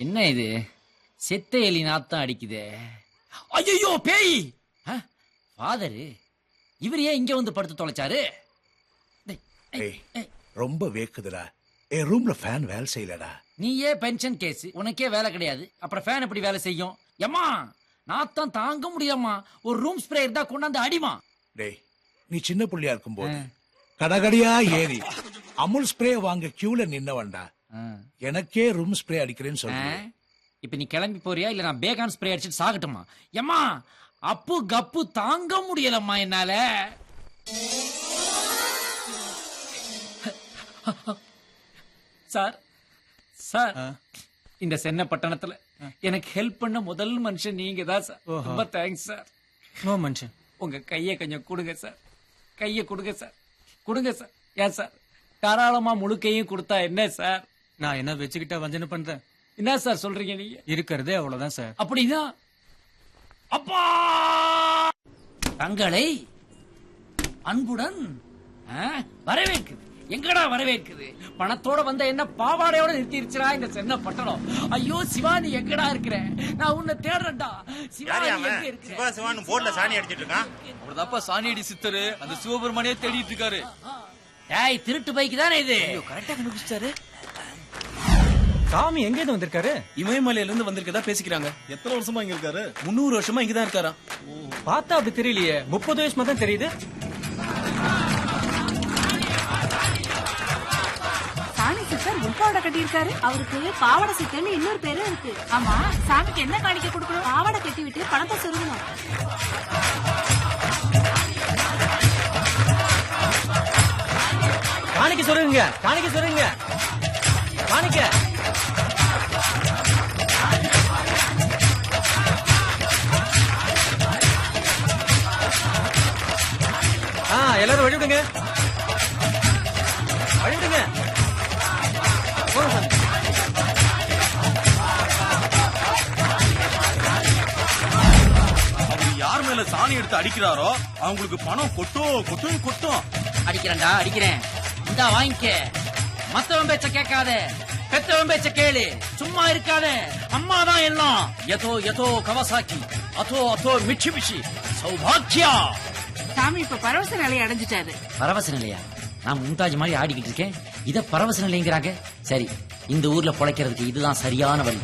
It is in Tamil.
என்ன இது செத்த எலி நாத்தம் அடிக்குதே. ஐயோ பேய்! ஃபாதரு இவர் ஏன் இங்க வந்து படுத்து தொலைச்சாரு? ரொம்ப வேக்குதுடா. என் ரூம்ல ஃபேன் வேலை செய்யலடா. நீயே பென்ஷன் கேஸ், உனக்கே வேலை கிடையாது, அப்புறம் ஃபேன் எப்படி வேலை செய்யும்? ஏம்மா நாத்தம் தாங்க முடியாமா, ஒரு ரூம் ஸ்ப்ரே இருந்தா கொண்டாந்து அடிமா. டேய், நீ சின்ன புள்ளியா இருக்கும் போது கடகடியா ஏறி அமுல் ஸ்ப்ரே வாங்க கியூல நின்னவன்டா. எனக்கே ரூம் ஸ்ப்ரே அடிக்கிறேன்னு சொல்றேன். இப்ப நீ கிளம்பி போறியா இல்ல நான் பேகான் ஸ்ப்ரே அடிச்சிட்டு சாகட்டுமா? ஏம்மா அப்பு கப்பு தாங்க முடியலம்மா என்னால. சார் சார், இந்த சென்ன பட்டணத்துல எனக்கு ஹெல்ப் பண்ண முதல் மனுஷன் நீங்க தான் சார். ரொம்ப தேங்க்ஸ் சார். நோ மனுஷன், உங்க கைய கொஞ்சம் கொடுங்க சார். கைய கொடுங்க சார், கொடுங்க சார். ஏன் சார் தாராளமா முழு கையும் கொடுத்தா என்ன சார்? நான் என்ன வச்சுக்கிட்டா வஞ்சனை பண்றேன்? என்ன சார் சொல்றீங்க நீங்க? இருக்கிறதே அவ்வளவுதான் சார். அப்படின்னா அப்பா தங்களை அன்புடன் வரவேற்குது. எங்கடா வரவேற்குது? பணத்தோட வந்த என்ன பாவாடையோட நிறுத்திருச்சுடா இந்த சென்ன பட்டணம். ஐயோ சிவானி எங்கடா இருக்கிற? நான் உன்னை தேடுறேன்டா. சிவானி எங்க இருக்க? சிவா சிவான்னு போர்ட்ல சாணி அடிச்சிட்டு இருக்கான். அவர்தாப்பா சாணி அடி சித்தரு, அந்த சிவபெருமானே தேடிட்டு இருக்காரு. டேய், திருட்டு பைக்கு தானே இது? கரெக்டா கண்டுபிடிச்சாரு. சாமி எங்க இருந்து வந்திருக்காரு? இமயமலையில இருந்து வந்திருக்கதா பேசிக்கிறாங்க. எத்தனை வருஷமா இங்க இருக்காரு? 300 வருஷமா இங்கதான் இருக்காரா. பார்த்தா அப்படி தெரியலையே, 30 வயசுமா தான் தெரியுது. சாமி சித்தர் உள்பாவடை கட்டி இருக்காரு. அவருக்கு பாவாடை சித்தர்னு இன்னொரு பேரும் இருக்கு. ஆமா, சாமிக்கு என்ன காணிக்க கொடுக்கணும்? பாவாடை கட்டி விட்டு பணத்தை சொருகணும். காணிக்க சொல்லுங்க, காணிக்க சொல்லுங்க, காணிக்க. எல்லாரும் வழிவிடுங்க, வழிவிடுங்க. அவர் யார் மேல சாணி எடுத்து அடிக்கிறாரோ அவங்களுக்கு பணம் கொட்டும் கொட்டும் கொட்டும். அடிக்கிறேன்டா அடிக்கிறேன். இந்தா வாங்கிக்க. மத்தவன் பேச்ச கேட்காத, பெத்தவன் பேச்ச கேளு. சும்மா இருக்காத. அம்மாதான் எல்லாம். எதோ எதோ கவசாக்கி, அதோ அதோ மிட்சுபிஷி, சௌபாக்கியா. சாமி இப்ப பரவச நிலையை அடைஞ்சிட்டாரு. பரவச நிலையா? நான் மும்தாஜ் மாதிரி ஆடிக்கிட்டு இருக்கேன், இத பரவச நிலைங்கிறாங்க. சரி, இந்த ஊர்ல பொழைக்கிறதுக்கு இதுதான் சரியான வழி.